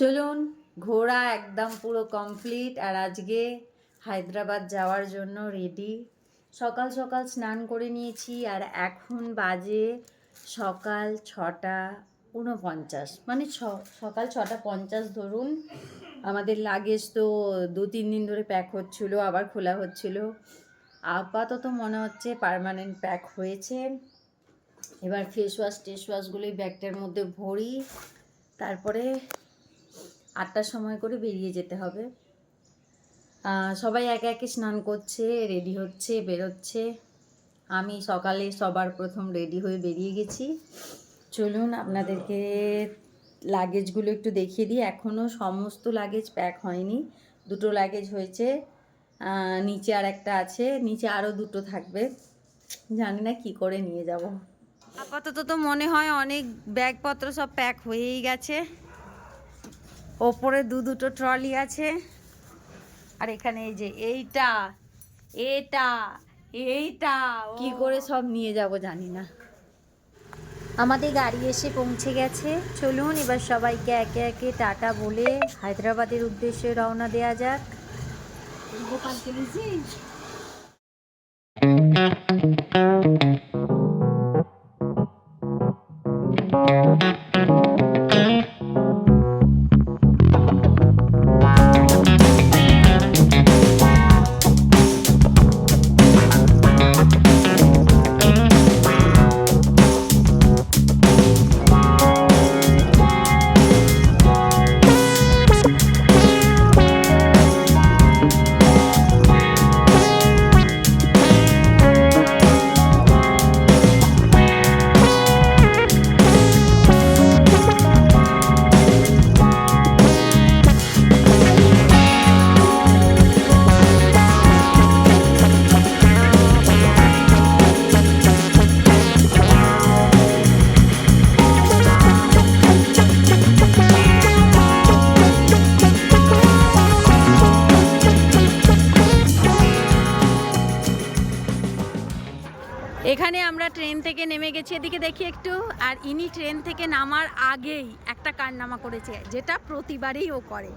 চলুন, ঘোরা একদম পুরো কমপ্লিট। আর আজকে হায়দ্রাবাদ যাওয়ার জন্য রেডি। সকাল সকাল স্নান করে নিয়েছি আর এখন বাজে সকাল 6:49, মানে সকাল 6:50 ধরুন। আমাদের লাগেজ তো 2-3 দিন ধরে প্যাক হচ্ছিলো, আবার খোলা হচ্ছিলো। আপাতত মনে হচ্ছে পার্মানেন্ট প্যাক হয়েছে। এবার ফেস ওয়াশগুলোই ব্যাগটার মধ্যে ভরি, তারপরে 8টার সময় করে বেরিয়ে যেতে হবে। সবাই একে একে স্নান করছে, রেডি হচ্ছে, বেরোচ্ছে। আমি সকালে সবার প্রথম রেডি হয়ে বেরিয়ে গেছি। চলুন আপনাদেরকে লাগেজগুলো একটু দেখিয়ে দিই। এখনও সমস্ত লাগেজ প্যাক হয়নি, 2টো লাগেজ হয়েছে, নিচে আর একটা আছে, নিচে আরও 2টো থাকবে। জানি না কি করে নিয়ে যাব। আপাতত তো মনে হয় অনেক ব্যাগপত্র সব প্যাক হয়েই গেছে। ওপরে দুটো ট্রলি আছে, আর এখানে এই যে এইটা কি করে সব নিয়ে যাব জানি না। আমাদের গাড়ি এসে পৌঁছে গেছে। চলুন এবার সবাইকে একে একে টাটা বলে হায়দ্রাবাদের উদ্দেশ্যে রওনা দেওয়া যাক। এখানে আমরা ট্রেন থেকে নেমে গেছি, এদিকে দেখি একটু। আর ইনি ট্রেন থেকে নামার আগেই একটা কারনামা করেছে, যেটা প্রতিবারই ও করে।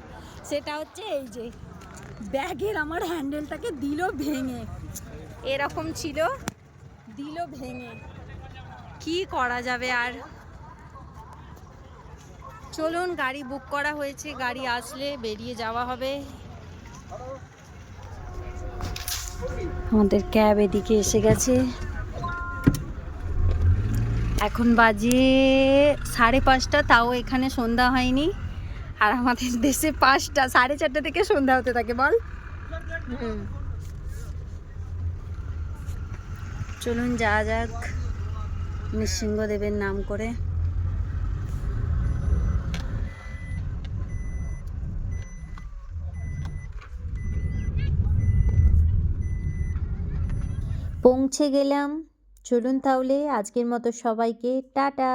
সেটা হচ্ছে এই যে ব্যাগের আমার হ্যান্ডেলটাকে দিল ভেঙে, এরকম ছিল, দিল ভেঙে। কি করা যাবে আর। চলুন, গাড়ি বুক করা হয়েছে, গাড়ি আসলে বেরিয়ে যাওয়া হবে। আমাদের ক্যাব এদিকে এসে গেছে। এখন বাজে 5:30, তাও এখানে সন্ধ্যা হয়নি। আর আমাদের দেশে 5টা, 4:30 থেকে সন্ধ্যা হতে থাকে, বল। চলুন যাওয়া যাক নৃসিংহদেবের নাম করে। পৌঁছে গেলাম। চলুন তাহলে আজকের মতো সবাইকে টাটা।